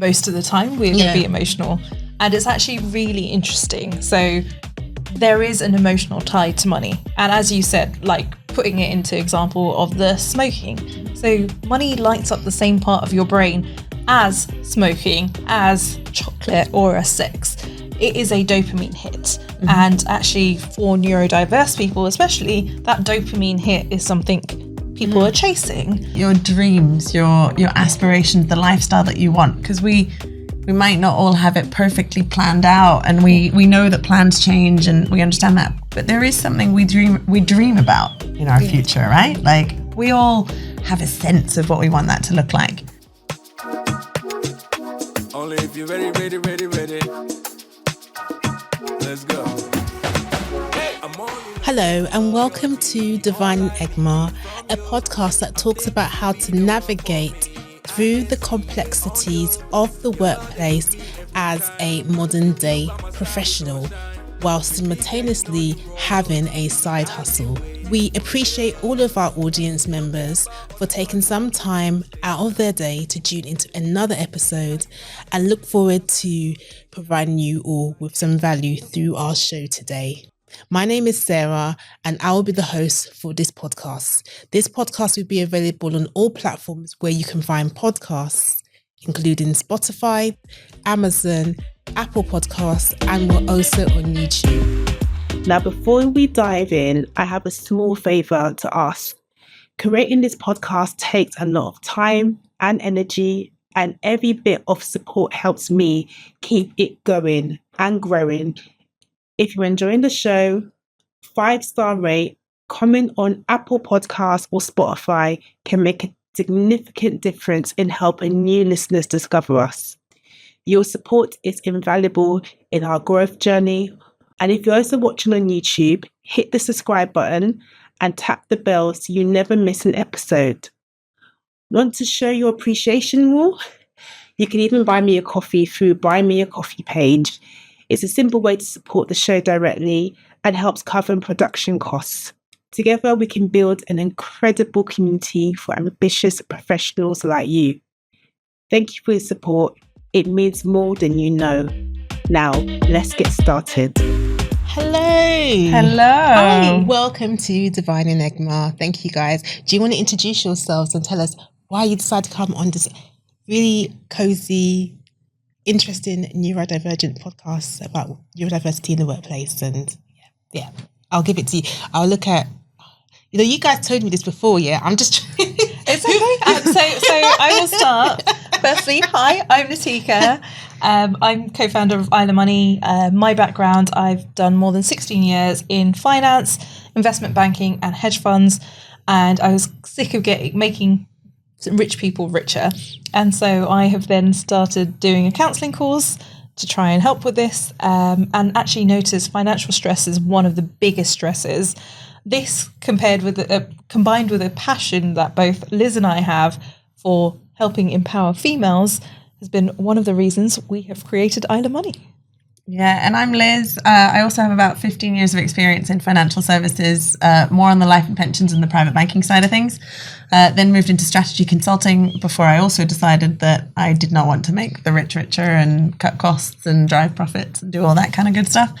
most of the time we're going to be emotional. And it's actually really interesting. So there is an emotional tie to money. And as you said, like putting it into example of the smoking. So money lights up the same part of your brain as smoking, as chocolate, or as sex. It is a dopamine hit. And actually for neurodiverse people especially, that dopamine hit is something people are chasing. Your dreams, your aspirations, the lifestyle that you want. Because we might not all have it perfectly planned out, and we know that plans change and we understand that. But there is something we dream about in our future, right? Like we all have a sense of what we want that to look like. Only if you're ready. Let's go. Hello and welcome to Divine Enigma, a podcast that talks about how to navigate through the complexities of the workplace as a modern day professional, while simultaneously having a side hustle. We appreciate all of our audience members for taking some time out of their day to tune into another episode, and look forward to providing you all with some value through our show today. My name is Sarah and I will be the host for this podcast. This podcast will be available on all platforms where you can find podcasts, including Spotify, Amazon, Apple Podcasts, and we're also on YouTube. Now, before we dive in, I have a small favour to ask. Creating this podcast takes a lot of time and energy, and every bit of support helps me keep it going and growing. If you're enjoying the show, 5-star rate, comment on Apple Podcasts or Spotify can make a significant difference in helping new listeners discover us. Your support is invaluable in our growth journey. And if you're also watching on YouTube, hit the subscribe button and tap the bell so you never miss an episode. Want to show your appreciation more? You can even buy me a coffee through Buy Me a Coffee page. It's a simple way to support the show directly and helps cover production costs. Together, we can build an incredible community for ambitious professionals like you. Thank you for your support. It means more than you know. Now, let's get started. Hello. Hi, welcome to Divine Enigma. Thank you, guys. Do you want to introduce yourselves and tell us why you decided to come on this really cozy, interesting neurodivergent podcast about neurodiversity in the workplace? And yeah, I'll give it to you. I'll look at, you guys told me this before, I'm just It's okay. So I will start. Firstly, hi, I'm Nitika. I'm co-founder of Aila Money. My background, I've done more than 16 years in finance, investment banking and hedge funds. And I was sick of making rich people richer. And so I have then started doing a counselling course to try and help with this, and actually noticed financial stress is one of the biggest stresses. This combined with a passion that both Liz and I have for helping empower females has been one of the reasons we have created Aila Money. Yeah, and I'm Liz. I also have about 15 years of experience in financial services, more on the life and pensions and the private banking side of things. Then moved into strategy consulting before I also decided that I did not want to make the rich richer and cut costs and drive profits and do all that kind of good stuff.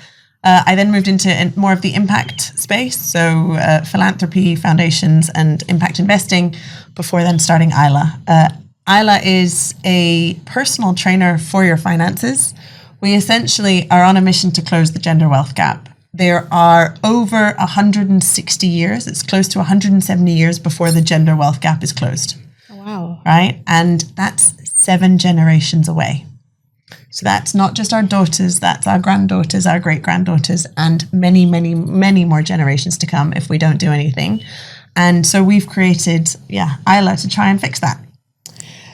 I then moved into more of the impact space, so philanthropy, foundations and impact investing before then starting Aila. Aila is a personal trainer for your finances. We essentially are on a mission to close the gender wealth gap. There are over 160 years, it's close to 170 years before the gender wealth gap is closed. Oh, wow. Right? And that's 7 generations away. So that's not just our daughters, that's our granddaughters, our great-granddaughters, and many, many, many more generations to come if we don't do anything. And so we've created, Aila to try and fix that.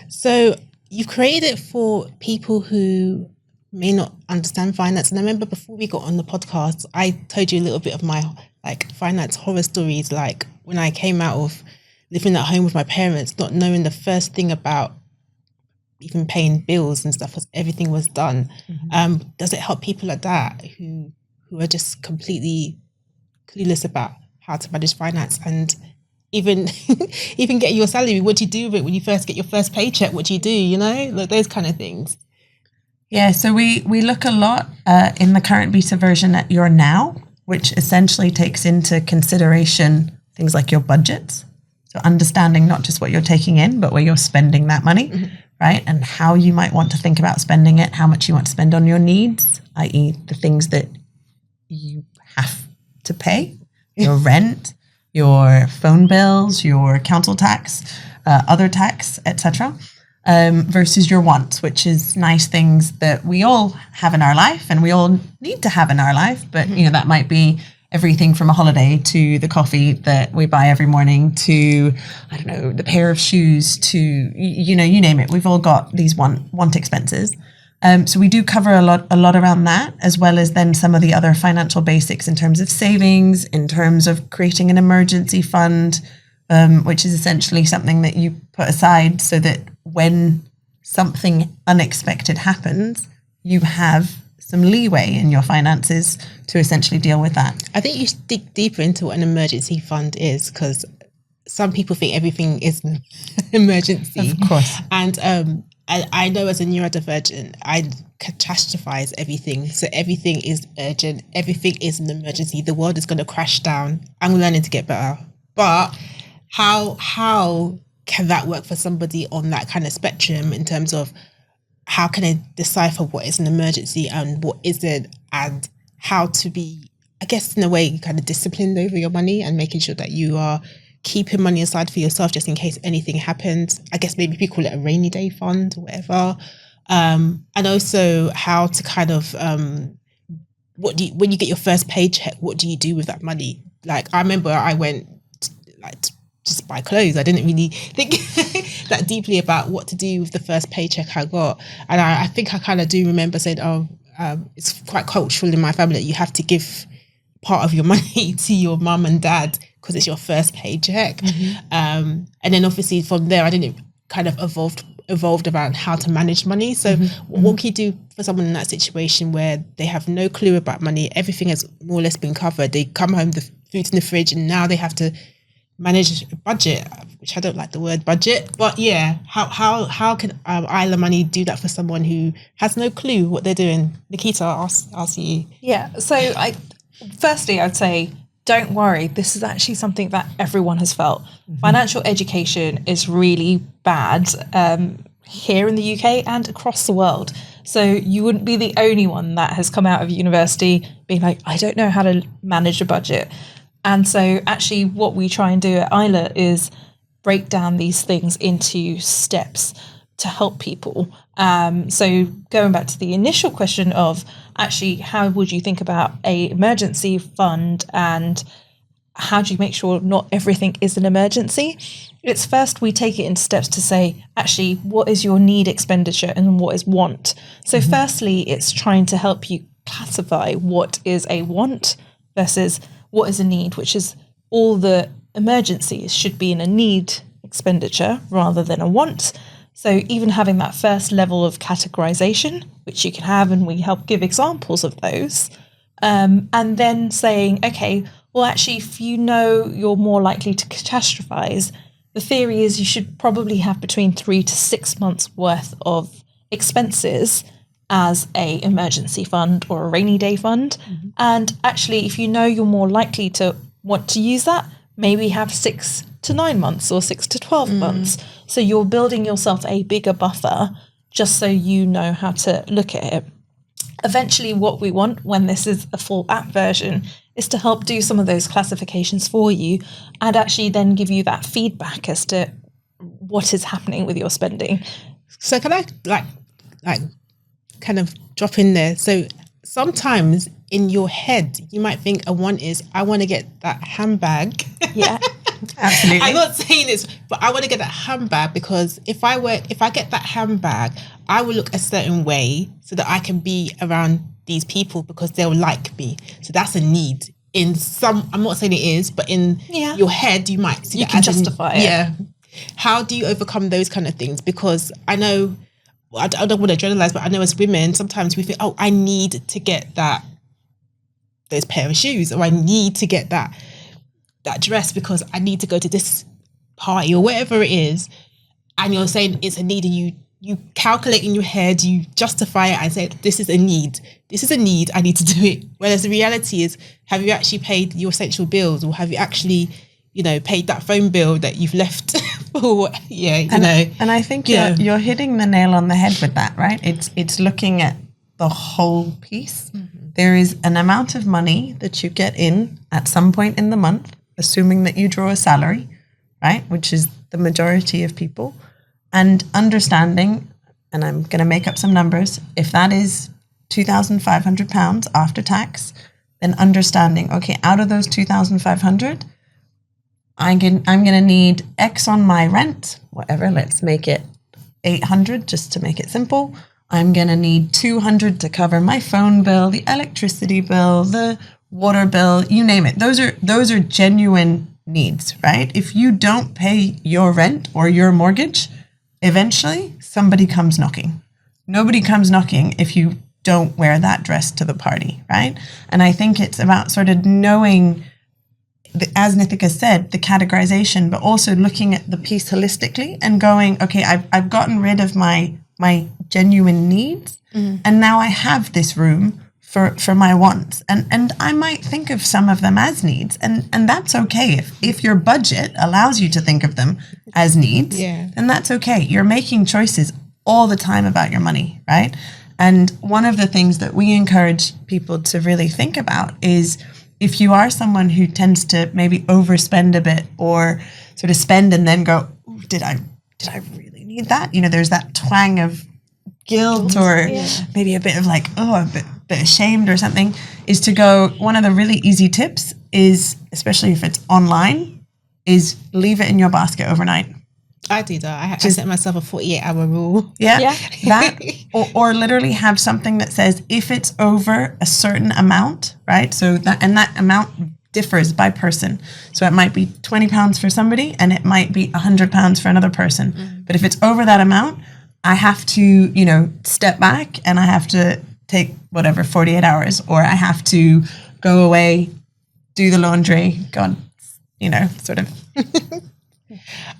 So you've created it for people who may not understand finance. And I remember before we got on the podcast, I told you a little bit of my finance horror stories, like when I came out of living at home with my parents, not knowing the first thing about even paying bills and stuff, because everything was done. Mm-hmm. Does it help people like that who are just completely clueless about how to manage finance and even even getting your salary, what do you do with it when you first get your first paycheck? What do you do? Like those kind of things. Yeah, so we look a lot in the current beta version at your now, which essentially takes into consideration things like your budgets. So understanding not just what you're taking in, but where you're spending that money, right? And how you might want to think about spending it, how much you want to spend on your needs, i.e. the things that you have to pay, your rent, your phone bills, your council tax, other tax, etc. Versus your wants, which is nice things that we all have in our life and we all need to have in our life. But, that might be everything from a holiday to the coffee that we buy every morning to, I don't know, the pair of shoes to, you name it. We've all got these want expenses. So we do cover a lot around that, as well as then some of the other financial basics in terms of savings, in terms of creating an emergency fund, which is essentially something that you put aside so that when something unexpected happens, you have some leeway in your finances to essentially deal with that. I think you should dig deeper into what an emergency fund is, because some people think everything is an emergency. Of course. And I know as a neurodivergent, I catastrophize everything. So everything is urgent. Everything is an emergency. The world is going to crash down. I'm learning to get better. But how can that work for somebody on that kind of spectrum in terms of how can I decipher what is an emergency and what isn't, and how to be, I guess, in a way, kind of disciplined over your money and making sure that you are keeping money aside for yourself just in case anything happens. I guess maybe people call it a rainy day fund or whatever. And also how to kind of, when you get your first paycheck, what do you do with that money? Like, I remember I went just buy clothes. I didn't really think that deeply about what to do with the first paycheck I got. And I think I kind of do remember saying, it's quite cultural in my family that you have to give part of your money to your mum and dad because it's your first paycheck. And then obviously from there, I didn't kind of evolved around how to manage money. So what can you do for someone in that situation where they have no clue about money? Everything has more or less been covered. They come home, the food's in the fridge, and now they have to manage a budget, which I don't like the word budget, but yeah, how can Aila Money do that for someone who has no clue what they're doing? Nikita, I'll ask you. Yeah, so firstly, I'd say, don't worry. This is actually something that everyone has felt. Financial education is really bad here in the UK and across the world. So you wouldn't be the only one that has come out of university being like, I don't know how to manage a budget. And so actually what we try and do at Aila is break down these things into steps to help people. So going back to the initial question of actually how would you think about a emergency fund and how do you make sure not everything is an emergency? It's first we take it in steps to say, actually, what is your need expenditure and what is want? So firstly, it's trying to help you classify what is a want versus what is a need, which is all the emergencies should be in a need expenditure rather than a want. So even having that first level of categorization, which you can have, and we help give examples of those, and then saying, okay, well, actually, if you know you're more likely to catastrophize, the theory is you should probably have between 3 to 6 months worth of expenses as a emergency fund or a rainy day fund. And actually, if you know you're more likely to want to use that, maybe have 6 to 9 months or 6 to 12 months. So you're building yourself a bigger buffer just so you know how to look at it. Eventually, what we want when this is a full app version is to help do some of those classifications for you and actually then give you that feedback as to what is happening with your spending. So can I like kind of drop in there? So sometimes in your head, you might think a want is, I want to get that handbag. Yeah, Absolutely. I'm not saying this, but I want to get that handbag because if I get that handbag, I will look a certain way so that I can be around these people because they'll like me. So that's a need. In some, I'm not saying it is, but in your head, you might see you that can as justify it. Yeah. How do you overcome those kind of things? Because I know, I don't want to generalize, but I know as women, sometimes we think, oh, I need to get those pair of shoes, or I need to get that that dress because I need to go to this party or whatever it is, and you're saying it's a need, and you calculate in your head, you justify it and say, this is a need, I need to do it. Whereas the reality is, have you actually paid your essential bills, or have you actually, paid that phone bill that you've left for, And I think you're hitting the nail on the head with that, right? It's looking at the whole piece. Mm-hmm. There is an amount of money that you get in at some point in the month, assuming that you draw a salary, right? Which is the majority of people. And understanding, and I'm going to make up some numbers, if that is £2,500 after tax, then understanding, okay, out of those 2,500, I'm going to need X on my rent, whatever, let's make it 800 just to make it simple. I'm going to need 200 to cover my phone bill, the electricity bill, the water bill, you name it. Those are genuine needs, right? If you don't pay your rent or your mortgage, eventually somebody comes knocking. Nobody comes knocking if you don't wear that dress to the party, right? And I think it's about sort of knowing, as Nitika said, the categorization, but also looking at the piece holistically and going, okay, I've gotten rid of my genuine needs, and now I have this room for my wants, and I might think of some of them as needs, and that's okay. If your budget allows you to think of them as needs, then that's okay. You're making choices all the time about your money, right? And one of the things that we encourage people to really think about is, if you are someone who tends to maybe overspend a bit, or sort of spend and then go, did I really need that? There's that twang of guilt, or maybe a bit of like, a bit ashamed or something, is to go, one of the really easy tips is, especially if it's online, is leave it in your basket overnight. I do that. I set myself a 48-hour rule. Yeah. That, or literally have something that says, if it's over a certain amount, right? So that amount differs by person. So it might be £20 for somebody, and it might be £100 for another person. But if it's over that amount, I have to, step back, and I have to take 48 hours, or I have to go away, do the laundry, sort of.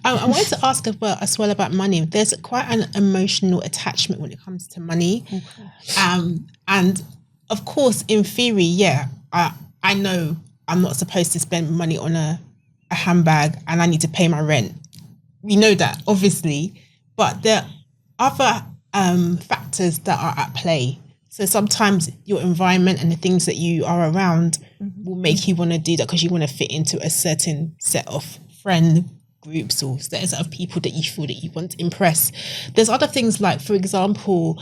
I wanted to ask as well about money. There's quite an emotional attachment when it comes to money. And of course, in theory, I know I'm not supposed to spend money on a handbag, and I need to pay my rent. We know that, obviously, but there are other factors that are at play. So sometimes your environment and the things that you are around will make you want to do that because you want to fit into a certain set of friend groups or sets of people that you feel that you want to impress. There's other things like, for example,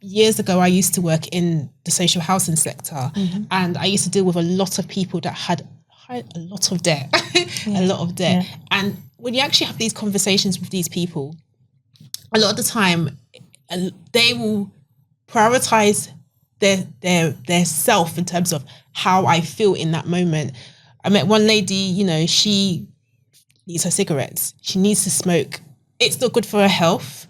years ago, I used to work in the social housing sector, and I used to deal with a lot of people that had a lot of debt, And when you actually have these conversations with these people, a lot of the time, they will prioritize their self in terms of how I feel in that moment. I met one lady, she needs her cigarettes. She needs to smoke. It's not good for her health,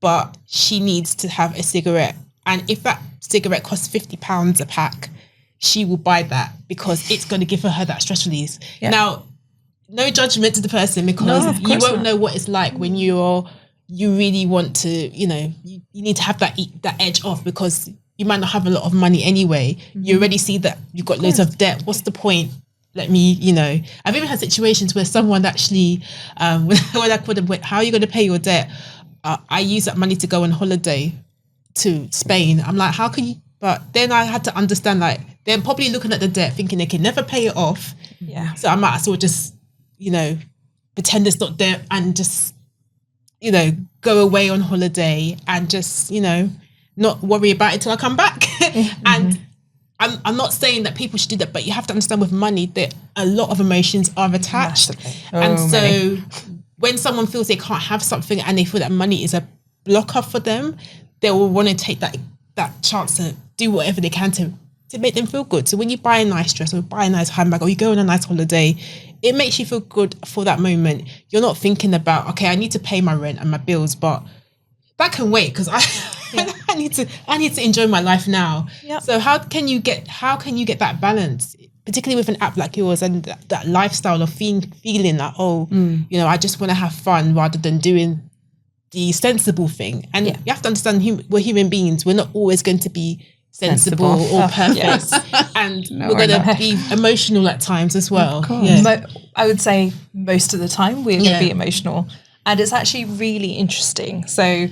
but she needs to have a cigarette. And if that cigarette costs £50 a pack, she will buy that because it's going to give her that stress release. Yeah. Now, no judgment to the person, because you won't know what it's like when you really want to, you need to have that edge off, because you might not have a lot of money anyway. You already see that you've got loads of debt. What's the point? Let me, I've even had situations where someone actually, when I called them, how are you going to pay your debt? I use that money to go on holiday to Spain. I'm like, how can you? But then I had to understand, like, they're probably looking at the debt thinking they can never pay it off. Yeah. So I might as well just, pretend it's not there and just, go away on holiday and just, not worry about it till I come back. And I'm not saying that people should do that, but you have to understand with money that a lot of emotions are attached. And so when someone feels they can't have something and they feel that money is a blocker for them, they will want to take that chance to do whatever they can to make them feel good. So when you buy a nice dress or buy a nice handbag or you go on a nice holiday, it makes you feel good for that moment. You're not thinking about, okay, I need to pay my rent and my bills, but that can wait because I need to enjoy my life now. Yep. So how can you get that balance? particularly with an app like yours and that lifestyle of feeling that, I just want to have fun rather than doing the sensible thing. And you have to understand, we're human beings. We're not always going to be sensible or perfect. And we're going to be emotional at times as well. I would say most of the time we're going to be emotional. And it's actually really interesting. So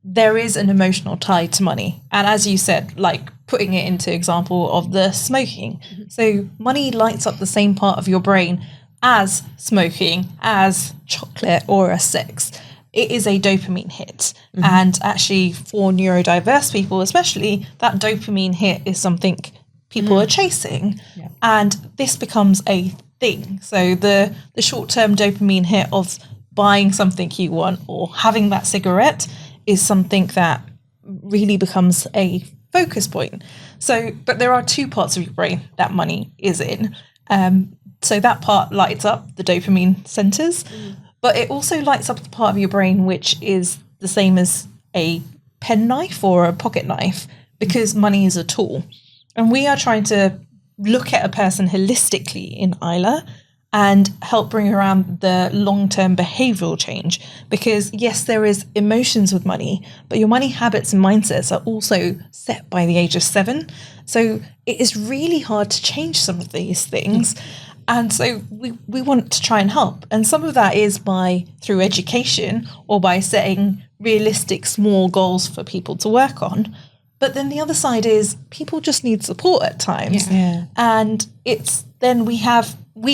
there is an emotional tie to money. And as you said, like putting it into example of the smoking. So money lights up the same part of your brain as smoking, as chocolate or as sex. It is a dopamine hit. And actually for neurodiverse people especially, that dopamine hit is something people are chasing. And this becomes a thing. So the short-term dopamine hit of buying something you want or having that cigarette is something that really becomes a focus point. So, but there are two parts of your brain that money is in. So that part lights up the dopamine centers, but it also lights up the part of your brain which is the same as a pen knife or a pocket knife, because money is a tool. And we are trying to look at a person holistically in Aila and help bring around the long-term behavioural change. Because yes, there is emotions with money, but your money habits and mindsets are also set by the age of 7. So it is really hard to change some of these things. And so we want to try and help. And some of that is through education or by setting realistic small goals for people to work on. But then the other side is people just need support at times. And it's then we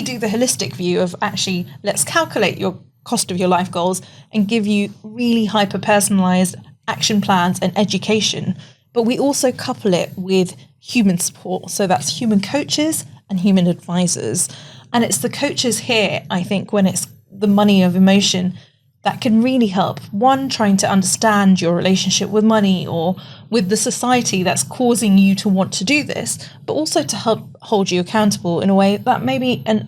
do the holistic view of actually, let's calculate your cost of your life goals and give you really hyper-personalized action plans and education. But we also couple it with human support. So that's human coaches and human advisors. And it's the coaches here, I think, when it's the money of emotion, that can really help. One, trying to understand your relationship with money or with the society that's causing you to want to do this, but also to help hold you accountable in a way that maybe a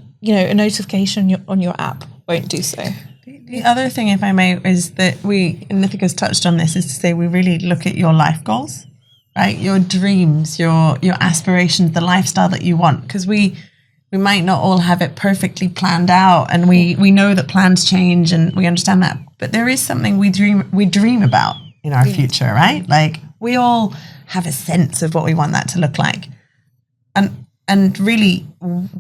notification on your app won't do so. The other thing, if I may, is that and Nitika's touched on this, is to say we really look at your life goals, right? Your dreams, your aspirations, the lifestyle that you want, because we might not all have it perfectly planned out, and we know that plans change, and we understand that. But there is something we dream about in our future, right? Like we all have a sense of what we want that to look like, and really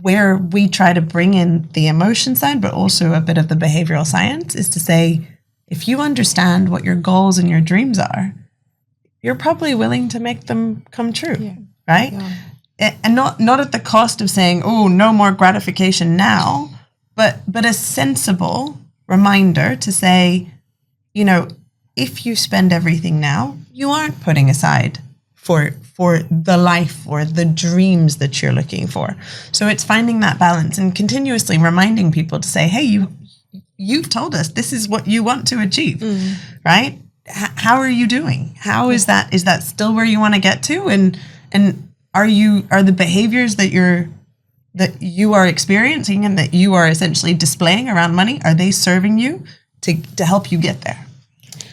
where we try to bring in the emotion side, but also a bit of the behavioral science, is to say, if you understand what your goals and your dreams are, you're probably willing to make them come true, right? And not at the cost of saying, oh, no more gratification now, but a sensible reminder to say, if you spend everything now, you aren't putting aside for the life or the dreams that you're looking for. So it's finding that balance and continuously reminding people to say, hey, you've told us this is what you want to achieve, right? How are you doing? How is that? Is that still where you want to get to? And are the behaviors that you are experiencing and that you are essentially displaying around money, are they serving you to help you get there?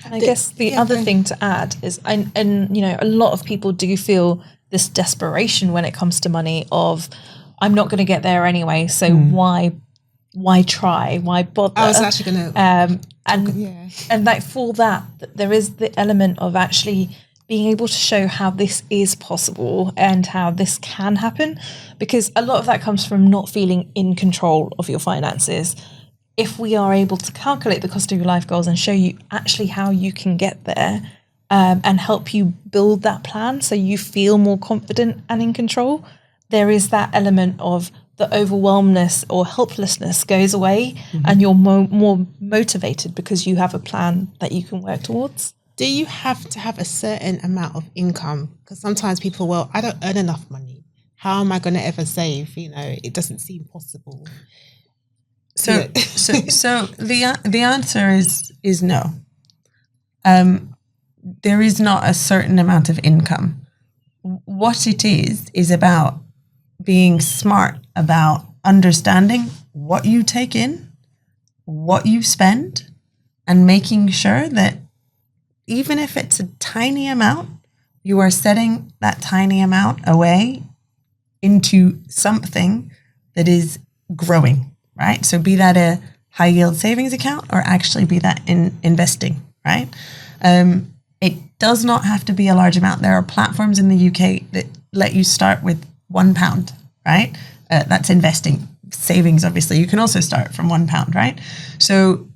And I guess the other thing to add is, and a lot of people do feel this desperation when it comes to money of, I'm not going to get there anyway, so why try? Why bother? I was actually going to... and like for that, there is the element of actually being able to show how this is possible and how this can happen, because a lot of that comes from not feeling in control of your finances. If we are able to calculate the cost of your life goals and show you actually how you can get there, and help you build that plan so you feel more confident and in control, there is that element of the overwhelmness or helplessness goes away, and you're more motivated because you have a plan that you can work towards. Do you have to have a certain amount of income? Because sometimes people, I don't earn enough money. How am I going to ever save? It doesn't seem possible. So the answer is no. There is not a certain amount of income. What it is about being smart about understanding what you take in, what you spend, and making sure that even if it's a tiny amount, you are setting that tiny amount away into something that is growing, right? So be that a high yield savings account or actually be that in investing, right? It does not have to be a large amount. There are platforms in the UK that let you start with £1, right? That's investing. Savings, obviously, you can also start from £1, right? So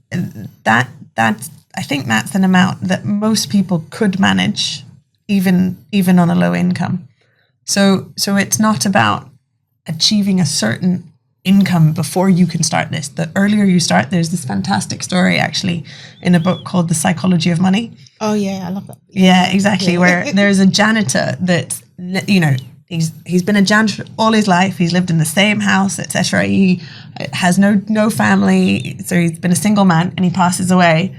that's I think that's an amount that most people could manage, even on a low income. So it's not about achieving a certain income before you can start this. The earlier you start, there's this fantastic story actually in a book called The Psychology of Money. Oh yeah, I love that. Yeah, exactly. Where there's a janitor that, you know, he's been a janitor all his life. He's lived in the same house, etc. He has no family, so he's been a single man, and he passes away,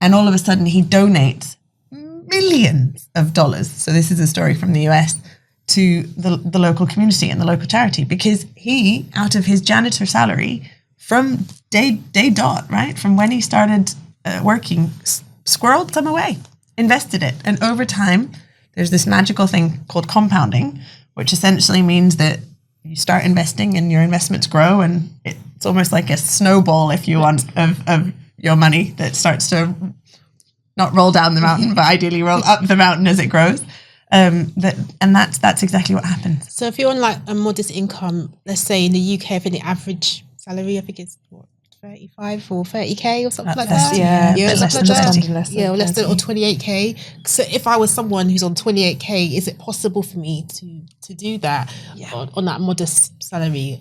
and all of a sudden he donates millions of dollars. So this is a story from the US to the local community and the local charity, because he, out of his janitor salary from day dot, right, from when he started working, squirreled some away, invested it. And over time, there's this magical thing called compounding, which essentially means that you start investing and your investments grow, and it's almost like a snowball, if you want, of your money that starts to not roll down the mountain, but ideally roll up the mountain as it grows. That's exactly what happens. So if you're on like a modest income, let's say in the UK, I think the average salary, I think it's what, 35 or 30k or something like that. Yeah, something like that. Yeah, or less than, or 28k. So if I was someone who's on 28k, is it possible for me to do that on that modest salary?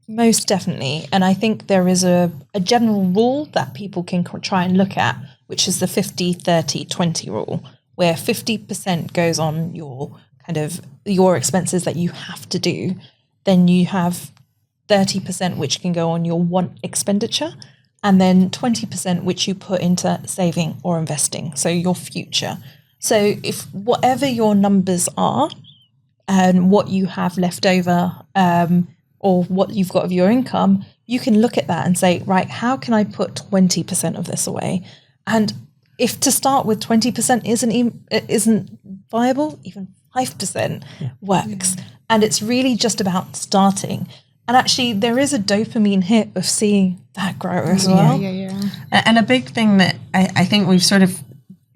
Most definitely. And I think there is a general rule that people can try and look at, which is the 50-30-20 rule, where 50% goes on your kind of your expenses that you have to do. Then you have 30% which can go on your want expenditure, and then 20% which you put into saving or investing, so your future. So if whatever your numbers are and what you have left over, or what you've got of your income, you can look at that and say, right, how can I put 20% of this away? And if to start with 20% isn't viable, even 5% works. And it's really just about starting. And actually, there is a dopamine hit of seeing that grow as well. Yeah. And a big thing that I think we've sort of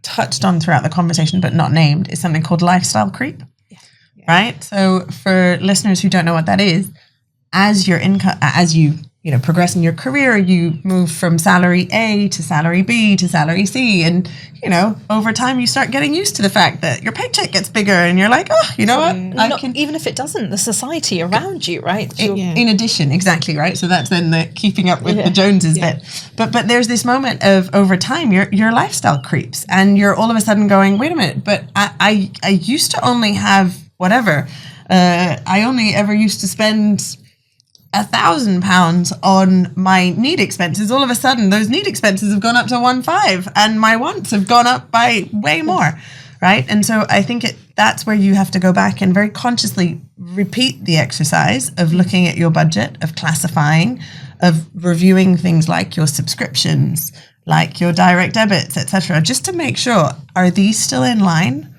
touched on throughout the conversation but not named is something called lifestyle creep, right? So for listeners who don't know what that is, as your income, as you progress in your career, you move from salary A to salary B to salary C. And, over time you start getting used to the fact that your paycheck gets bigger and you're like, oh, you know what? Even if it doesn't, the society around you, right? In addition, exactly, right? So that's then the keeping up with the Joneses bit. But there's this moment of over time, your lifestyle creeps and you're all of a sudden going, wait a minute, but I used to only have whatever. I only ever used to spend £1,000 on my need expenses. All of a sudden, those need expenses have gone up to 1,500 and my wants have gone up by way more, right? And so I think that's where you have to go back and very consciously repeat the exercise of looking at your budget, of classifying, of reviewing things like your subscriptions, like your direct debits, etc., just to make sure, are these still in line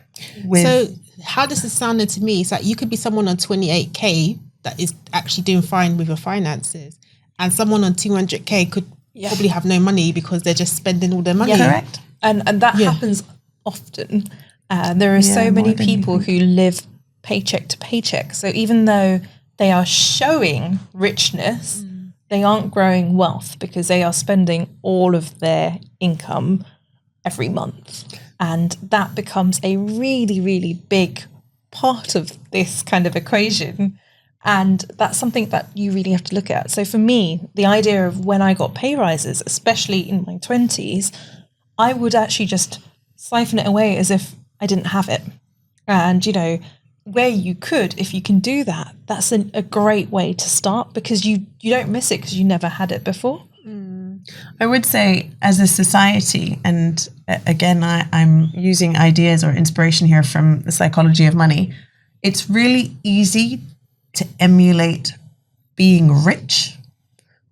with... So how does this sound to me? It's like you could be someone on 28k that is actually doing fine with your finances, and someone on 200k could probably have no money because they're just spending all their money. Yeah, correct. And that happens often. There are so many people who live paycheck to paycheck. So even though they are showing richness, they aren't growing wealth because they are spending all of their income every month. And that becomes a really, really big part of this kind of equation. And that's something that you really have to look at. So for me, the idea of when I got pay rises, especially in my 20s, I would actually just siphon it away as if I didn't have it. And, where you could, if you can do that, that's a great way to start, because you don't miss it because you never had it before. I would say as a society, and again, I'm using ideas or inspiration here from The Psychology of Money, it's really easy to emulate being rich,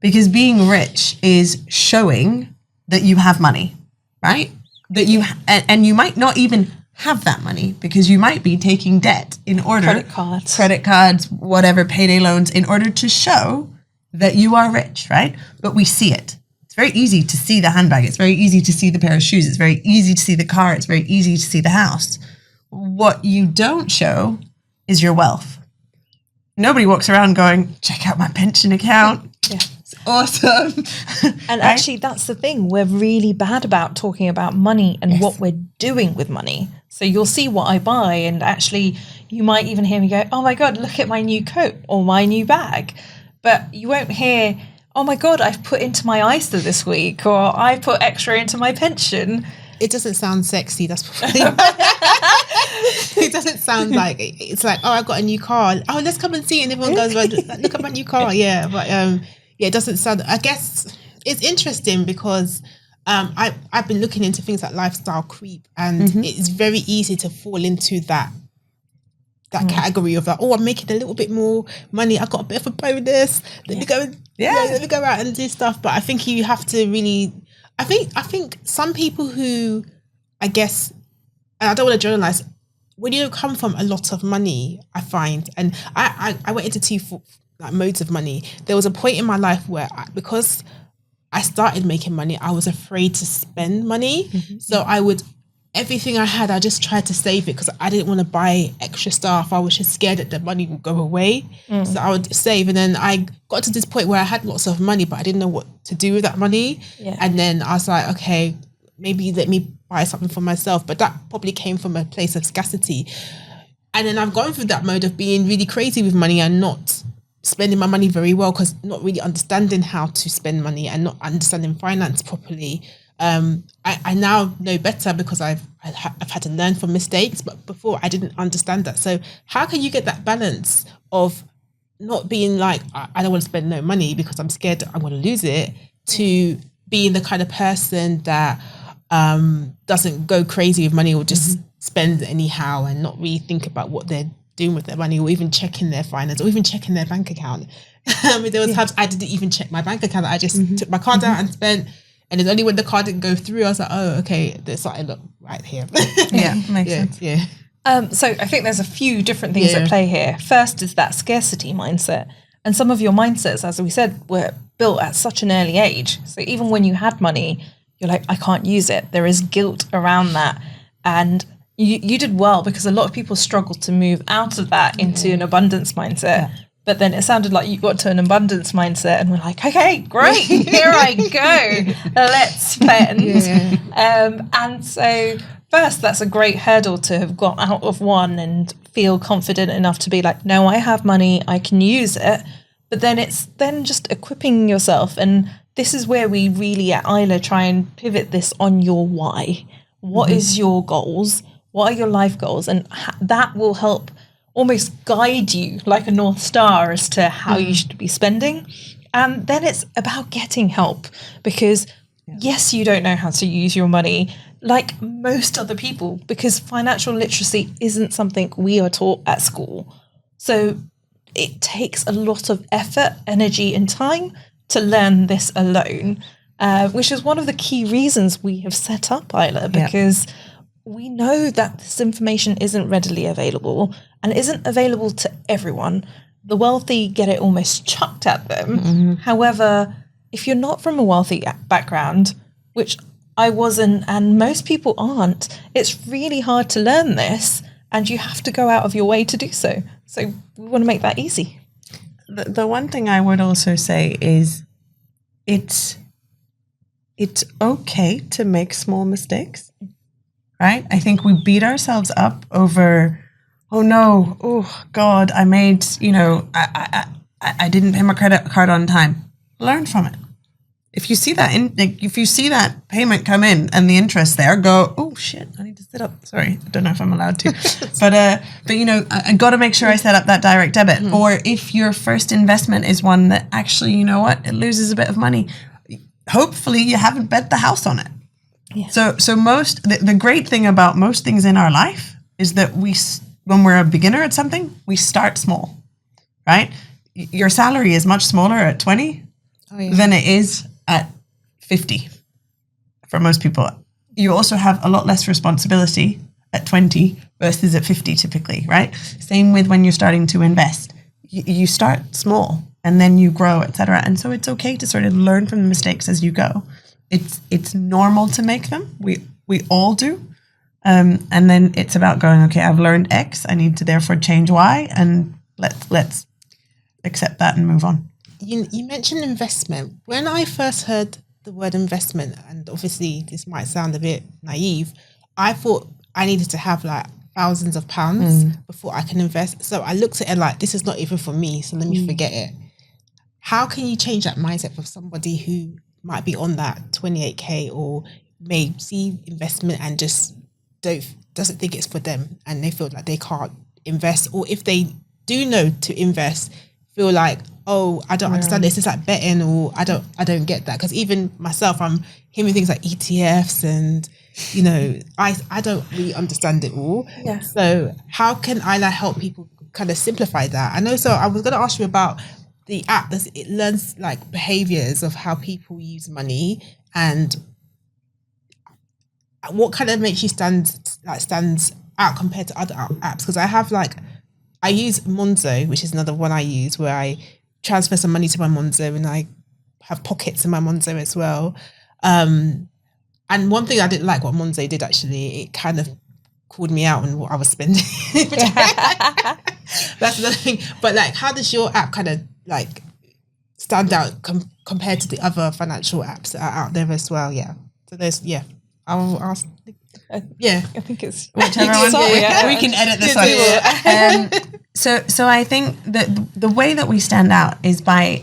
because being rich is showing that you have money, right? That you and you might not even have that money, because you might be taking debt in order, credit cards, whatever, payday loans, in order to show that you are rich, right? But we see it. It's very easy to see the handbag. It's very easy to see the pair of shoes. It's very easy to see the car. It's very easy to see the house. What you don't show is your wealth. Nobody walks around going, check out my pension account. Yeah. It's awesome. And right? actually, that's the thing. We're really bad about talking about money and what we're doing with money. So you'll see what I buy, and actually you might even hear me go, oh my God, look at my new coat or my new bag. But you won't hear, oh my God, I've put into my ISA this week, or I put extra into my pension. It doesn't sound sexy. That's probably it doesn't sound like it's like, oh, I got a new car. Oh, let's come and see it. And everyone goes, well, look at my new car. Yeah, but it doesn't sound. I guess it's interesting because I've been looking into things like lifestyle creep, and it's very easy to fall into that category of like, oh, I'm making a little bit more money. I got a bit of a bonus. Let me go. Let me go out and do stuff. But I think you have to really. I think some people who, I guess, and I don't want to generalize, when you come from a lot of money, I find, and I went into two modes of money. There was a point in my life where because I started making money, I was afraid to spend money. So everything I had, I just tried to save it because I didn't want to buy extra stuff. I was just scared that the money would go away. So I would save. And then I got to this point where I had lots of money, but I didn't know what to do with that money. Yeah. And then I was like, okay, maybe let me buy something for myself. But that probably came from a place of scarcity. And then I've gone through that mode of being really crazy with money and not spending my money very well, because not really understanding how to spend money and not understanding finance properly. I now know better because I've had to learn from mistakes, but before I didn't understand that. So how can you get that balance of not being like, I don't want to spend no money because I'm scared that I'm going to lose it, to being the kind of person that doesn't go crazy with money or just spend anyhow and not really think about what they're doing with their money, or even checking their finance, or even checking their bank account. I mean, there was times I didn't even check my bank account. I just took my card out and spent. And it's only when the card didn't go through, I was like, oh, okay, there's something look right here. Makes sense. Yeah. So I think there's a few different things at play here. First is that scarcity mindset. And some of your mindsets, as we said, were built at such an early age. So even when you had money, you're like, I can't use it. There is guilt around that. And you did well, because a lot of people struggle to move out of that into an abundance mindset. But then it sounded like you got to an abundance mindset and we're like, okay, great, here I go. Let's spend. And so first, that's a great hurdle to have got out of one and feel confident enough to be like, no, I have money, I can use it. But then it's then just equipping yourself. And this is where we really at Aila try and pivot this on your why. What is your goals? What are your life goals? And that will help almost guide you like a North Star as to how you should be spending. And then it's about getting help, because yes, you don't know how to use your money like most other people, because financial literacy isn't something we are taught at school. So it takes a lot of effort, energy and time to learn this alone, which is one of the key reasons we have set up Aila, because we know that this information isn't readily available and isn't available to everyone. The wealthy get it almost chucked at them. However, if you're not from a wealthy background, which I wasn't and most people aren't, it's really hard to learn this, and you have to go out of your way to do so. So we want to make that easy. The one thing I would also say is it's okay to make small mistakes. Right? I think we beat ourselves up over, oh no, oh God, I made, I didn't pay my credit card on time. Learn from it. If you see that if you see that payment come in and the interest there, go, oh shit, I need to set up. Sorry, I don't know if I'm allowed to, but I got to make sure I set up that direct debit. Or if your first investment is one that actually, you know what, it loses a bit of money, hopefully you haven't bet the house on it. Yeah. So the great thing about most things in our life is that when we're a beginner at something, we start small, right? Your salary is much smaller at 20 than it is at 50 for most people. You also have a lot less responsibility at 20 versus at 50 typically, right? Same with when you're starting to invest. You start small and then you grow, etc. And so it's okay to sort of learn from the mistakes as you go. It's normal to make them. We all do. And then it's about going, okay, I've learned X. I need to therefore change Y, and let's accept that and move on. You mentioned investment. When I first heard the word investment, and obviously this might sound a bit naive, I thought I needed to have like thousands of pounds before I can invest. So I looked at it like, this is not even for me, so let me forget it. How can you change that mindset for somebody who might be on that 28k or may see investment and just doesn't think it's for them, and they feel like they can't invest, or if they do know to invest, feel like, oh, I don't understand this. It's like betting, or I don't get that. Because even myself, I'm hearing things like ETFs, and you know, I don't really understand it all. Yeah. So how can I like help people kind of simplify that? I know. So I was going to ask you about the app. It learns like behaviors of how people use money, and what kind of makes you stands out compared to other apps. Because I use Monzo, which is another one I use, where I transfer some money to my Monzo and I have pockets in my Monzo as well. And one thing I didn't like what Monzo did, actually, it kind of called me out on what I was spending. That's another thing. But like, how does your app kind of like stand out compared to the other financial apps that are out there as well? Yeah. So I'll ask. Yeah, I think it's whichever one. We can edit this one. So I think that the way that we stand out is by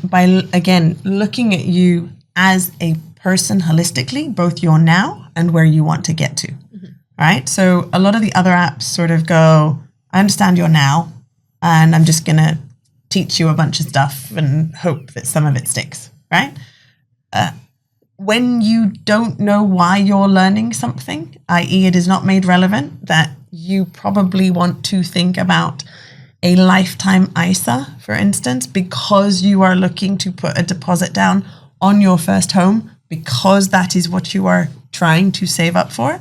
again looking at you as a person holistically, both your now and where you want to get to. Right. So a lot of the other apps sort of go, I understand your now, and I'm just gonna teach you a bunch of stuff and hope that some of it sticks. Right. When you don't know why you're learning something, i.e. it is not made relevant, that you probably want to think about a lifetime ISA, for instance, because you are looking to put a deposit down on your first home, because that is what you are trying to save up for,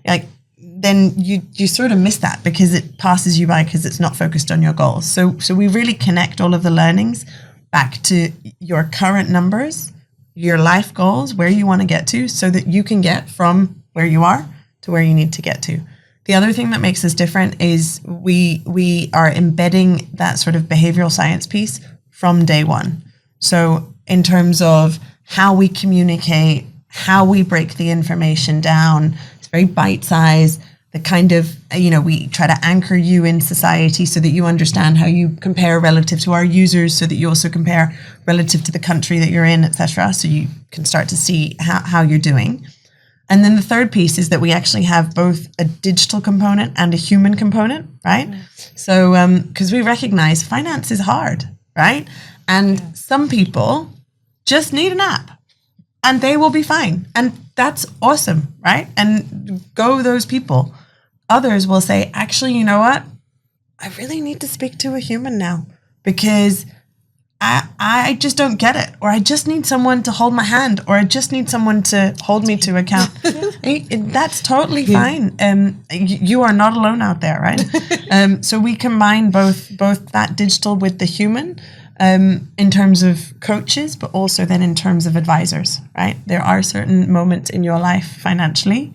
like, then you sort of miss that because it passes you by because it's not focused on your goals. So we really connect all of the learnings back to your current numbers, your life goals, where you want to get to, so that you can get from where you are to where you need to get to. The other thing that makes us different is we are embedding that sort of behavioral science piece from day one. So in terms of how we communicate, how we break the information down, it's very bite-sized. The kind of, we try to anchor you in society so that you understand how you compare relative to our users, so that you also compare relative to the country that you're in, etc. So you can start to see how you're doing. And then the third piece is that we actually have both a digital component and a human component, right? So, because we recognize finance is hard, right? And some people just need an app and they will be fine. And that's awesome, right? And go those people. Others will say, actually, you know what? I really need to speak to a human now because I just don't get it. Or I just need someone to hold my hand, or I just need someone to hold me to account. That's totally fine. You are not alone out there, right? So we combine both that digital with the human in terms of coaches, but also then in terms of advisors, right? There are certain moments in your life financially.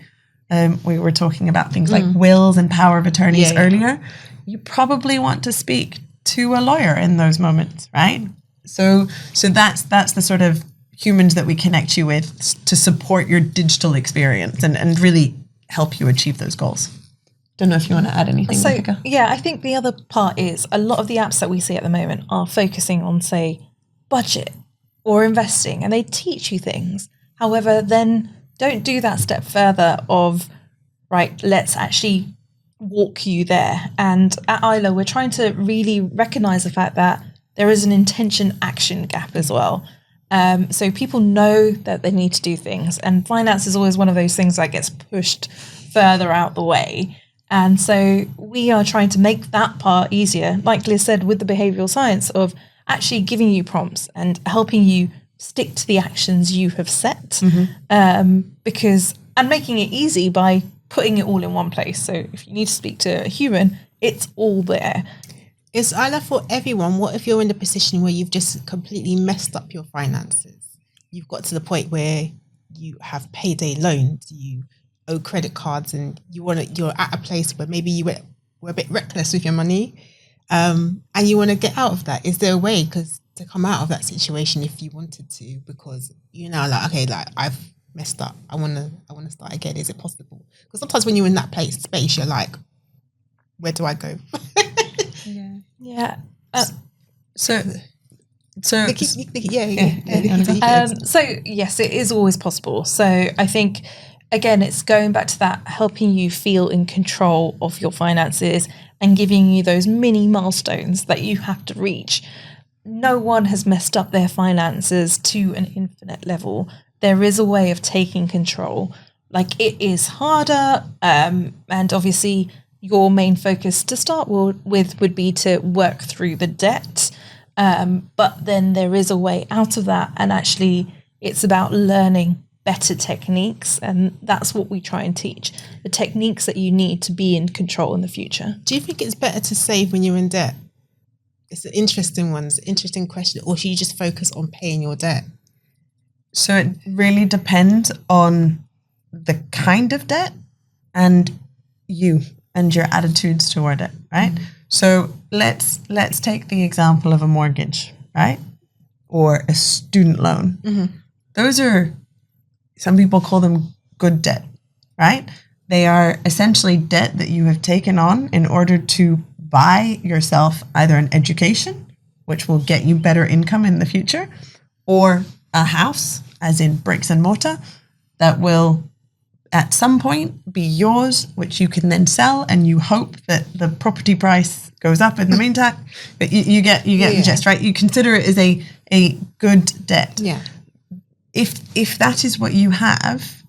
We were talking about things like wills and power of attorneys earlier. You probably want to speak to a lawyer in those moments, right? So that's the sort of humans that we connect you with to support your digital experience and really help you achieve those goals. Don't know if you want to add anything, Nitika. Yeah, I think the other part is a lot of the apps that we see at the moment are focusing on, say, budget or investing, and they teach you things. However, then don't do that step further of, right, let's actually walk you there. And at Aila, we're trying to really recognize the fact that there is an intention action gap as well. So people know that they need to do things, and finance is always one of those things that gets pushed further out the way. And so we are trying to make that part easier, like Liz said, with the behavioral science of actually giving you prompts and helping you stick to the actions you have set, and making it easy by putting it all in one place. So if you need to speak to a human, it's all there. It's either for everyone. What if you're in the position where you've just completely messed up your finances? You've got to the point where you have payday loans, you owe credit cards, and you're at a place where maybe you were a bit reckless with your money, and you want to get out of that. Is there a way to come out of that situation if you wanted to? Because you're now like, okay, like I've messed up. I want to start again. Is it possible? Because sometimes when you're in that space, you're like, where do I go? Yeah. So So yes, it is always possible. So I think, again, it's going back to that, helping you feel in control of your finances and giving you those mini milestones that you have to reach. No one has messed up their finances to an infinite level. There is a way of taking control. Like, it is harder, and obviously your main focus to start with would be to work through the debt. But then there is a way out of that, and actually it's about learning better techniques, and that's what we try and teach, the techniques that you need to be in control in the future. Do you think it's better to save when you're in debt? It's an interesting one. It's an interesting question. Or should you just focus on paying your debt? So it really depends on the kind of debt and you and your attitudes toward it, right? Mm-hmm. So let's take the example of a mortgage, right? Or a student loan. Mm-hmm. Those are, some people call them good debt, right? They are essentially debt that you have taken on in order to buy yourself either an education, which will get you better income in the future, or a house, as in bricks and mortar, that will at some point be yours, which you can then sell, and you hope that the property price goes up in the meantime. But you get the gist, right? You consider it as a good debt. Yeah. If that is what you have,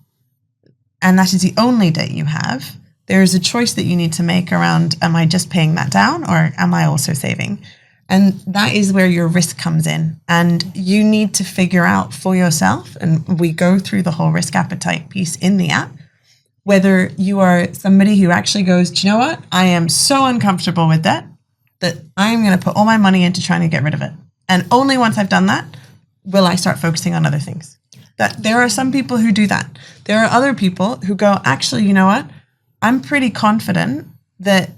and that is the only debt you have, there is a choice that you need to make around, am I just paying that down or am I also saving? And that is where your risk comes in. And you need to figure out for yourself, and we go through the whole risk appetite piece in the app, whether you are somebody who actually goes, do you know what? I am so uncomfortable with that I'm going to put all my money into trying to get rid of it. And only once I've done that, will I start focusing on other things. That there are some people who do that. There are other people who go, actually, you know what? I'm pretty confident that,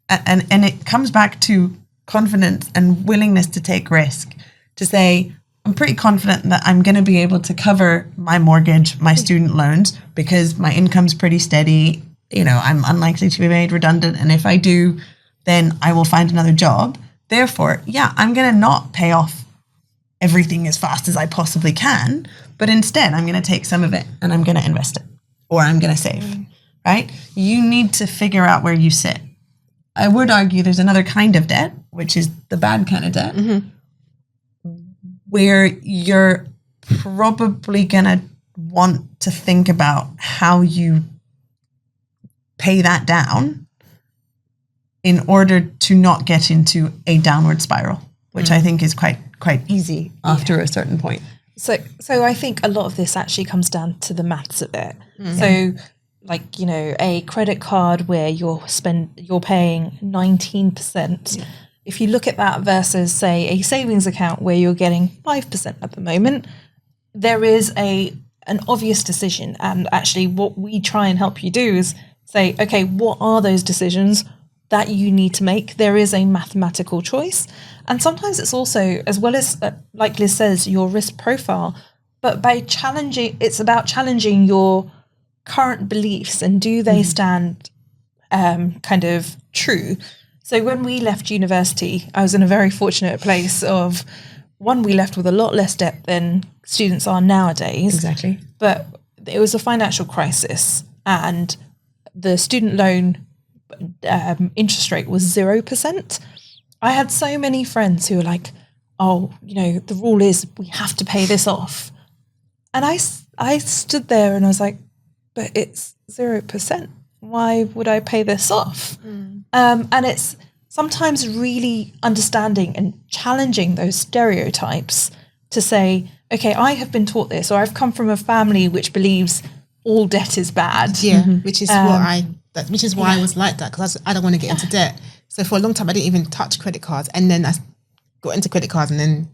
and it comes back to confidence and willingness to take risk, to say, I'm pretty confident that I'm going to be able to cover my mortgage, my student loans, because my income's pretty steady. You know, I'm unlikely to be made redundant. And if I do, then I will find another job. Therefore, yeah, I'm going to not pay off everything as fast as I possibly can, but instead I'm going to take some of it and I'm going to invest it, or I'm going to save, right? You need to figure out where you sit. I would argue there's another kind of debt, which is the bad kind of debt, where you're probably going to want to think about how you pay that down in order to not get into a downward spiral, which I think is quite easy after a certain point. So I think a lot of this actually comes down to the maths of it. So, like, you know, a credit card where you're paying 19%. Yeah. If you look at that versus, say, a savings account where you're getting 5% at the moment, there is an obvious decision. And actually what we try and help you do is say, okay, what are those decisions that you need to make? There is a mathematical choice. And sometimes it's also, as well as, like Liz says, your risk profile, but it's about challenging your current beliefs, and do they stand kind of true? So when we left university, I was in a very fortunate place of, one, we left with a lot less debt than students are nowadays. Exactly. But it was a financial crisis, and the student loan interest rate was 0%. I had so many friends who were like, oh, you know, the rule is we have to pay this off. And I stood there and I was like, but it's 0%. Why would I pay this off? And it's sometimes really understanding and challenging those stereotypes to say, okay, I have been taught this, or I've come from a family which believes all debt is bad. Yeah, which is which is why I was like that, because I don't want to get into debt. So for a long time, I didn't even touch credit cards, and then I got into credit cards, and then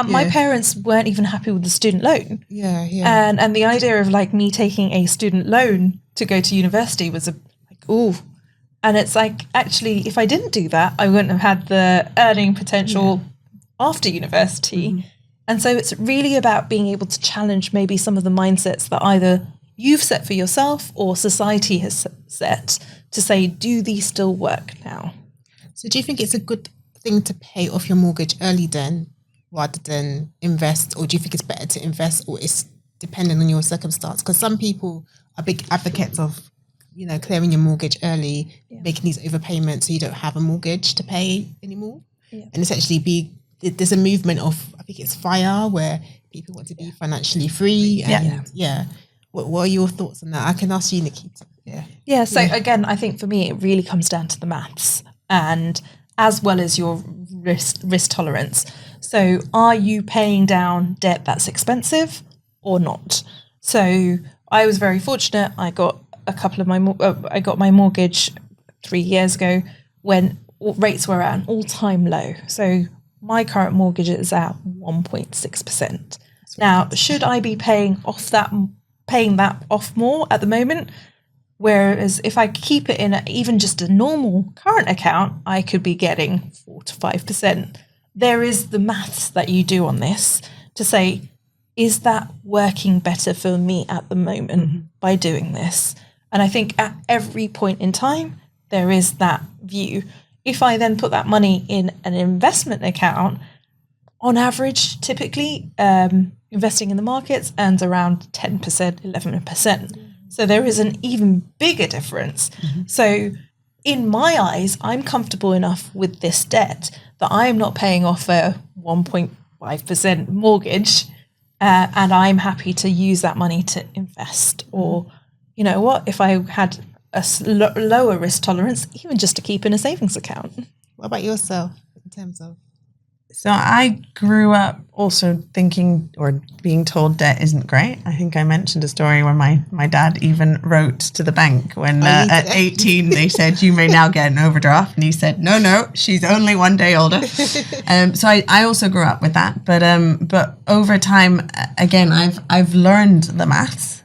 my parents weren't even happy with the student loan. And the idea of like me taking a student loan to go to university was and it's like, actually, if I didn't do that, I wouldn't have had the earning potential after university. And so it's really about being able to challenge maybe some of the mindsets that either you've set for yourself or society has set to say, do these still work now? So do you think it's a good thing to pay off your mortgage early then rather than invest, or do you think it's better to invest, or it's dependent on your circumstance? Because some people are big advocates of, clearing your mortgage early, making these overpayments so you don't have a mortgage to pay anymore. And essentially there's a movement of, I think it's FIRE, where people want to be financially free. And what are your thoughts on that? I can ask you, Nikita. So again, I think for me, it really comes down to the maths, and as well as your risk tolerance. So are you paying down debt that's expensive or not? So I was very fortunate. I got I got my mortgage 3 years ago when rates were at an all-time low. So my current mortgage is at 1.6%. Now, should I be paying that off more at the moment? Whereas if I keep it in even just a normal current account, I could be getting 4 to 5%. There is the maths that you do on this to say, is that working better for me at the moment by doing this? And I think at every point in time, there is that view. If I then put that money in an investment account, on average, typically investing in the markets earns around 10%, 11%. So there is an even bigger difference. So in my eyes, I'm comfortable enough with this debt that I'm not paying off a 1.5% mortgage, and I'm happy to use that money to invest. Or, you know what, if I had a lower risk tolerance, even just to keep in a savings account. What about yourself in terms of? So I grew up also thinking or being told debt isn't great. I think I mentioned a story where my dad even wrote to the bank when at 18 they said, you may now get an overdraft. And he said, no, she's only 1 day older. So I also grew up with that. But over time, again, I've learned the maths.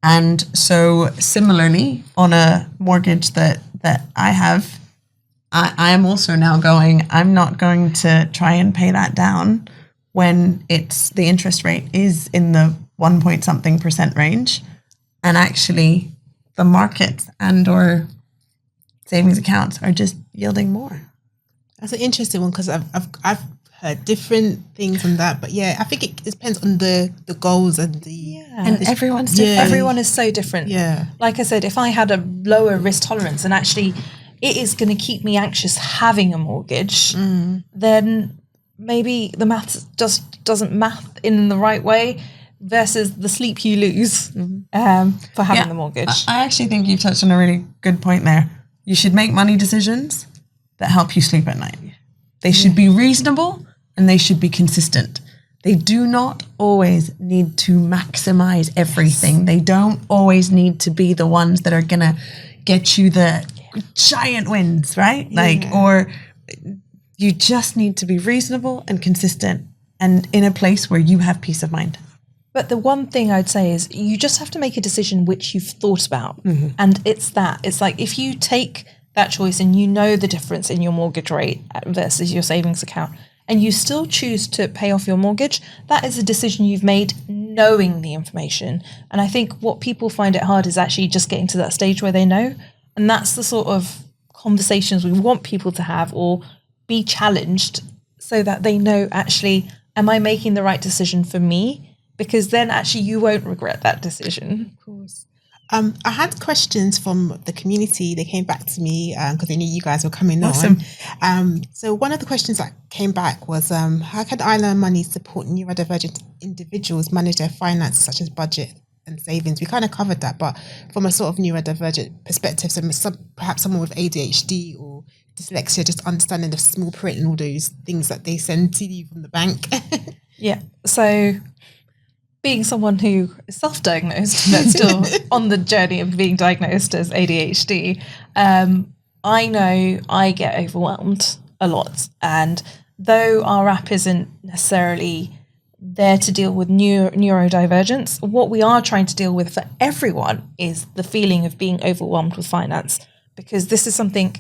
And so similarly, on a mortgage that I have, I am also now I'm not going to try and pay that down when the interest rate is in the 1 point something % range. And actually the markets and or savings accounts are just yielding more. That's an interesting one, because I've heard different things on that. But I think it depends on the goals and and everyone's different. Everyone is so different. Like I said, if I had a lower risk tolerance and actually it is going to keep me anxious having a mortgage, then maybe the maths just doesn't math in the right way versus the sleep you lose for having the mortgage. I actually think you've touched on a really good point there. You should make money decisions that help you sleep at night. They should be reasonable and they should be consistent. They do not always need to maximize everything. They don't always need to be the ones that are going to get you the giant wins, right? Or you just need to be reasonable and consistent and in a place where you have peace of mind. But the one thing I'd say is you just have to make a decision which you've thought about. And it's like if you take that choice and you know the difference in your mortgage rate versus your savings account, and you still choose to pay off your mortgage, that is a decision you've made knowing the information. And I think what people find it hard is actually just getting to that stage where they know. And that's the sort of conversations we want people to have or be challenged so that they know, actually, am I making the right decision for me? Because then actually you won't regret that decision. Of course. I had questions from the community. They came back to me because they knew you guys were coming on. So one of the questions that came back was, how can Aila Money support neurodivergent individuals manage their finances, such as budget and savings? We kind of covered that, but from a sort of neurodivergent perspective, so perhaps someone with ADHD or dyslexia, just understanding the small print and all those things that they send to you from the bank. So being someone who is self-diagnosed but still on the journey of being diagnosed as ADHD, I know I get overwhelmed a lot. And though our app isn't necessarily there to deal with neurodivergence, what we are trying to deal with for everyone is the feeling of being overwhelmed with finance, because this is something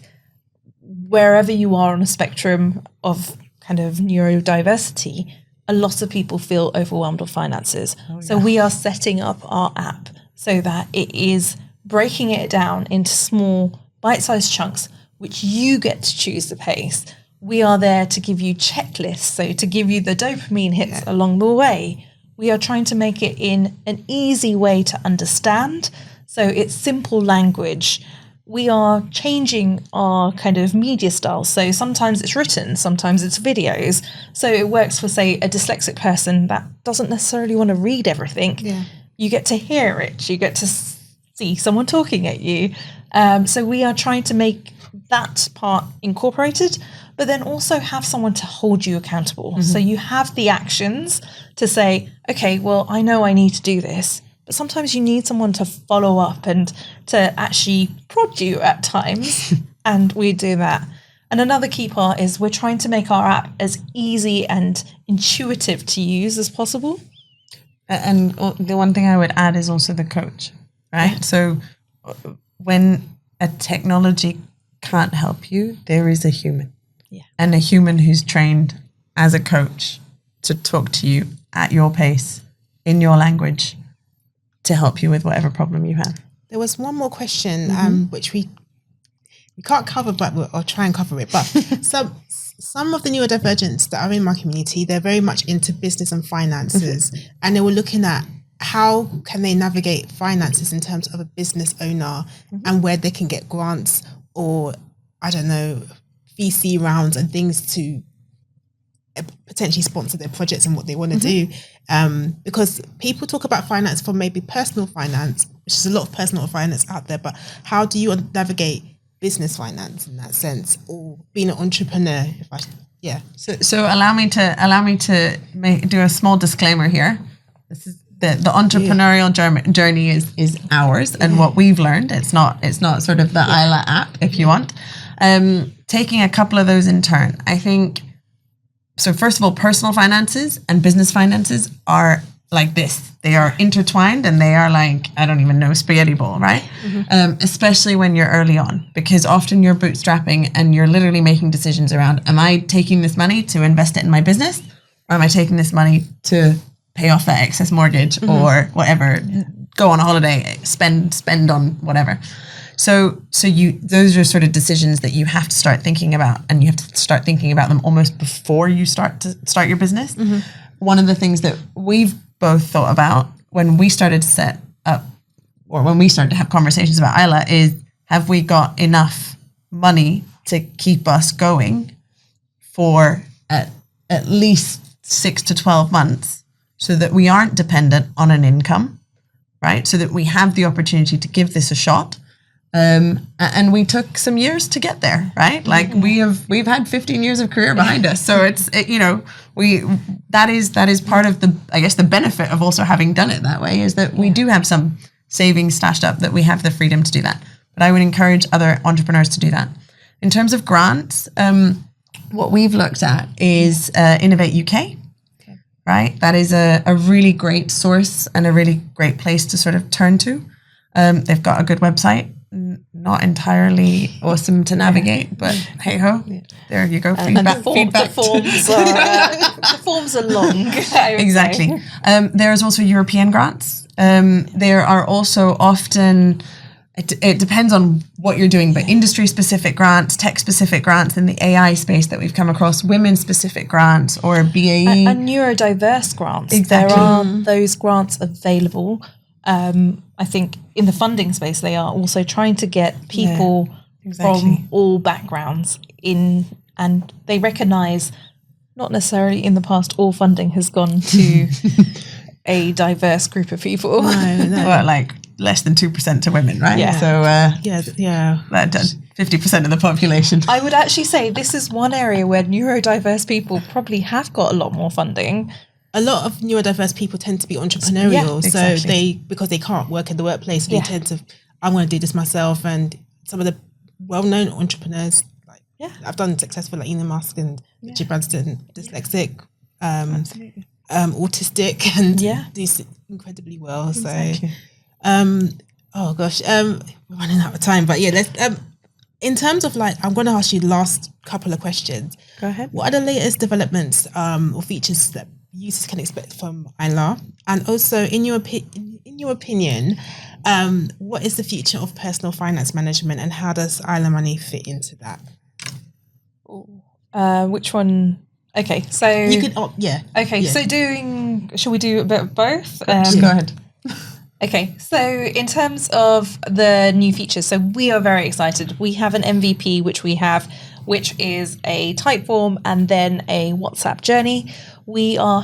wherever you are on a spectrum of kind of neurodiversity, a lot of people feel overwhelmed with finances. So we are setting up our app so that it is breaking it down into small bite-sized chunks, which you get to choose the pace. We are there to give you checklists, so to give you the dopamine hits along the way. We are trying to make it in an easy way to understand, so it's simple language. We are changing our kind of media style, so sometimes it's written, sometimes it's videos. So it works for, say, a dyslexic person that doesn't necessarily want to read everything. Yeah. You get to hear it, you get to see someone talking at you. So we are trying to make that part incorporated, but then also have someone to hold you accountable. So you have the actions to say, okay, well, I know I need to do this, but sometimes you need someone to follow up and to actually prod you at times. And we do that. And another key part is we're trying to make our app as easy and intuitive to use as possible. And the one thing I would add is also the coach, right? Yeah. So when a technology can't help you, there is a human. Yeah. And a human who's trained as a coach to talk to you at your pace, in your language, to help you with whatever problem you have. There was one more question, which we can't cover, but I'll try and cover it. But some of the neurodivergents that are in my community, they're very much into business and finances, and they were looking at how can they navigate finances in terms of a business owner and where they can get grants or, I don't know, VC rounds and things to potentially sponsor their projects and what they want to do. Because people talk about finance for maybe personal finance, which is a lot of personal finance out there, but how do you navigate business finance in that sense, or being an entrepreneur? So allow me to do a small disclaimer here. This is the entrepreneurial journey is ours, and what we've learned. It's not sort of the Aila app, if you want. Taking a couple of those in turn, I think. So first of all, personal finances and business finances are like this. They are intertwined, and they are like, I don't even know, spaghetti ball, right? Especially when you're early on, because often you're bootstrapping and you're literally making decisions around, am I taking this money to invest it in my business, or am I taking this money to pay off that excess mortgage or whatever, go on a holiday, spend on whatever. So those are sort of decisions that you have to start thinking about, and you have to start thinking about them almost before you start your business. One of the things that we've both thought about when we started to set up, or when we started to have conversations about Aila, is, have we got enough money to keep us going for at least 6 to 12 months, so that we aren't dependent on an income, right? So that we have the opportunity to give this a shot. And we took some years to get there, right? Like we've had 15 years of career behind us. So that is part of the benefit of also having done it that way, is that we do have some savings stashed up, that we have the freedom to do that. But I would encourage other entrepreneurs to do that. In terms of grants, what we've looked at is Innovate UK, right? That is a really great source and a really great place to sort of turn to. They've got a good website. Not entirely awesome to navigate, but hey ho, there you go. Feedback. The forms are long. Exactly. There is also European grants. There are also often, it depends on what you're doing, but industry-specific grants, tech-specific grants in the AI space that we've come across, women-specific grants, or BAE. And neurodiverse grants. Exactly. There are those grants available. I think in the funding space, they are also trying to get people from all backgrounds in, and they recognise, not necessarily in the past, all funding has gone to a diverse group of people. No. Well, like less than 2% to women, right? Yeah. So that does 50% of the population. I would actually say this is one area where neurodiverse people probably have got a lot more funding. a lot of neurodiverse people tend to be entrepreneurial. Yeah, exactly. So because they can't work in the workplace, they Yeah. tend to, I'm going to do this myself. And some of the well-known entrepreneurs, like I've done successful, like Elon Musk and Richard Branson, dyslexic, autistic, and do incredibly well. Exactly. So, oh gosh, we're running out of time, but yeah, let's. In terms of like, I'm going to ask you the last couple of questions. Go ahead. What are the latest developments or features that users can expect from Aila? And also, in your opinion, what is the future of personal finance management, and how does Aila Money fit into that? Which one? Okay, so You could, Okay, yeah. so shall we do a bit of both? Just go ahead. Okay, so in terms of the new features, so we are very excited. We have an MVP, which is a type form and then a WhatsApp journey. We are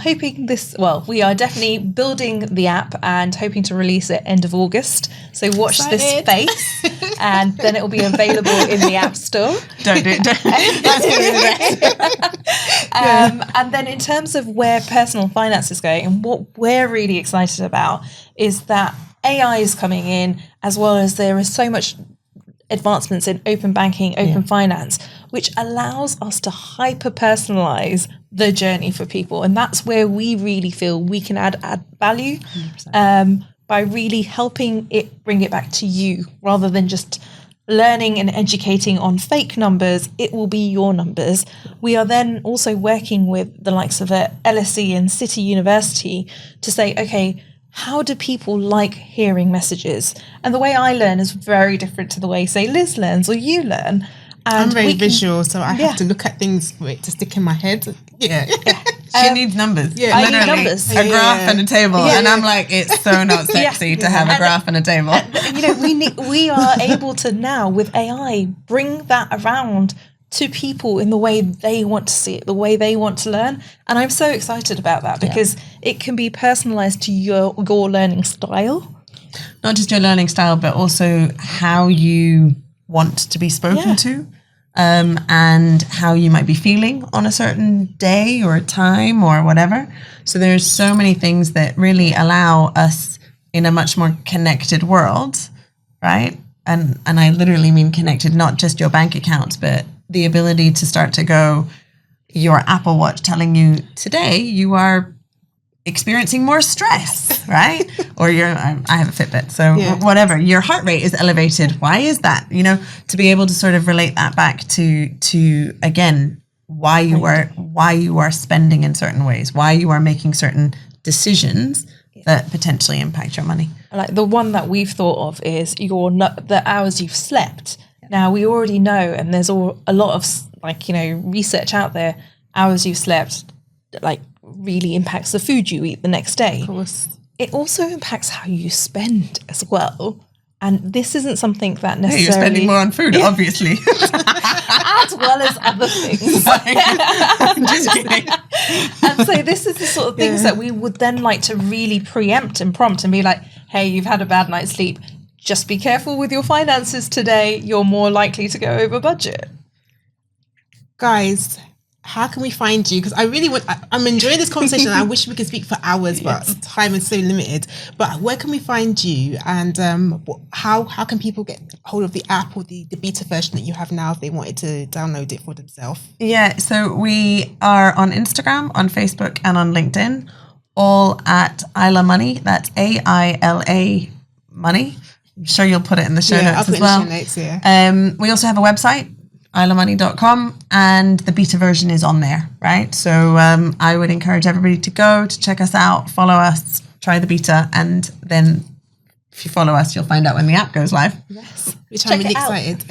we are definitely building the app and hoping to release it end of August. So watch this space, and then it will be available in the App Store. Don't do it. And then in terms of where personal finance is going, and what we're really excited about is that AI is coming in, as well as there is so much advancements in open banking, open finance, which allows us to hyper personalize the journey for people. And that's where we really feel we can add value by really helping it bring it back to you, rather than just learning and educating on fake numbers. It will be your numbers. We are then also working with the likes of LSE and City University to say, okay, how do people like hearing messages? And the way I learn is very different to the way, say, Liz learns or you learn. And I'm very visual, so I have to look at things for it to stick in my head. Yeah. She needs numbers. Yeah, I need Literally, numbers. a graph and a table. Yeah. And I'm like, it's so not sexy to have a graph and a table. We are able to now with AI bring that around to people in the way they want to see it, the way they want to learn. And I'm so excited about that because it can be personalized to your learning style. Not just your learning style, but also how you want to be spoken to, and how you might be feeling on a certain day or time or whatever. So there's so many things that really allow us in a much more connected world, right? And I literally mean connected, not just your bank accounts, but the ability to start to go, your Apple Watch telling you today you are experiencing more stress, right? Or I have a Fitbit, so whatever, your heart rate is elevated. Why is that? To be able to sort of relate that back to again, why you are spending in certain ways, why you are making certain decisions that potentially impact your money. Like the one that we've thought of is the hours you've slept. Now we already know, and there's a lot of research out there. Hours you've slept, really impacts the food you eat the next day. Of course. It also impacts how you spend as well. And this isn't something that necessarily... You're spending more on food, obviously. as well as other things. Just kidding. And so this is the sort of things that we would then like to really preempt and prompt and be like, hey, you've had a bad night's sleep. Just be careful with your finances today. You're more likely to go over budget. Guys, how can we find you? Because I'm enjoying this conversation. And I wish we could speak for hours, but time is so limited. But where can we find you? And how can people get hold of the app or the beta version that you have now if they wanted to download it for themselves? Yeah, so we are on Instagram, on Facebook, and on LinkedIn, all at Aila Money. That's AILA Money. I'm sure you'll put it in the show notes as well. I'll put it in the show notes, We also have a website, ailamoney.com, and the beta version is on there, right? So I would encourage everybody to go to check us out, follow us, try the beta, and then if you follow us, you'll find out when the app goes live. Yes, which I'm really excited.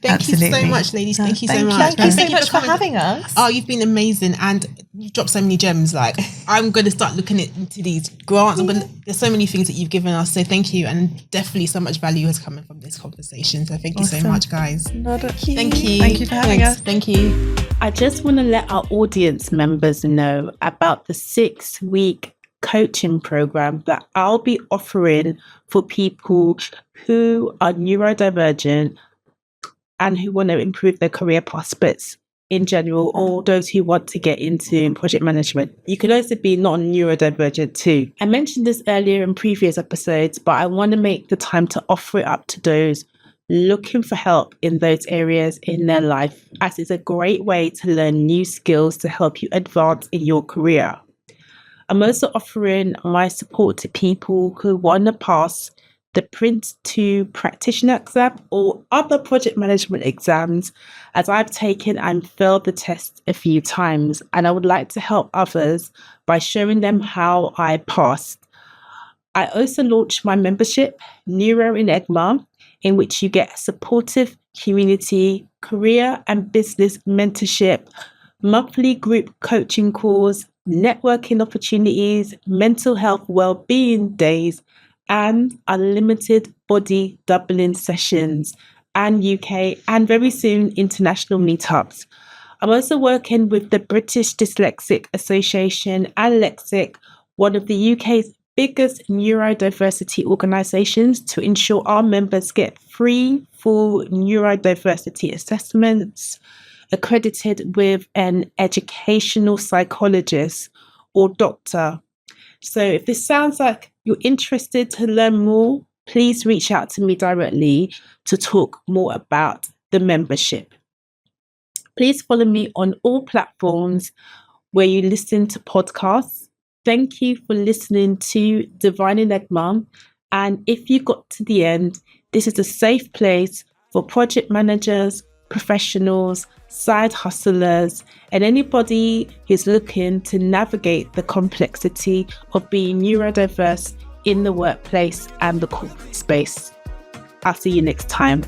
Thank you so Absolutely. much, ladies. Thank you so much. Thank you so much for having us. Oh, you've been amazing, and you've dropped so many gems. Like, I'm going to start looking into these grants. There's so many things that you've given us. So thank you, and definitely so much value has come from this conversation. So thank you so much, guys. Thank you. Thank you for having us. Thank you. I just want to let our audience members know about the 6-week coaching program that I'll be offering for people who are neurodivergent and who want to improve their career prospects in general, or those who want to get into project management. You can also be non-neurodivergent too. I mentioned this earlier in previous episodes, but I want to make the time to offer it up to those looking for help in those areas in their life, as it's a great way to learn new skills to help you advance in your career. I'm also offering my support to people who want to pass the Prince 2 practitioner exam or other project management exams, as I've taken and failed the test a few times, and I would like to help others by showing them how I passed. I also launched my membership, Divine Enigma, in which you get supportive community, career and business mentorship, monthly group coaching calls, networking opportunities, mental health well-being days, and unlimited body doubling sessions, and UK and very soon international meetups. I'm also working with the British Dyslexic Association and Lexic, one of the UK's biggest neurodiversity organisations, to ensure our members get free, full neurodiversity assessments, accredited with an educational psychologist or doctor. So if this sounds like you're interested to learn more, please reach out to me directly to talk more about the membership. Please follow me on all platforms where you listen to podcasts. Thank you for listening to Divine Enigma. And if you got to the end, this is a safe place for project managers, professionals, side hustlers, and anybody who's looking to navigate the complexity of being neurodiverse in the workplace and the corporate space. I'll see you next time.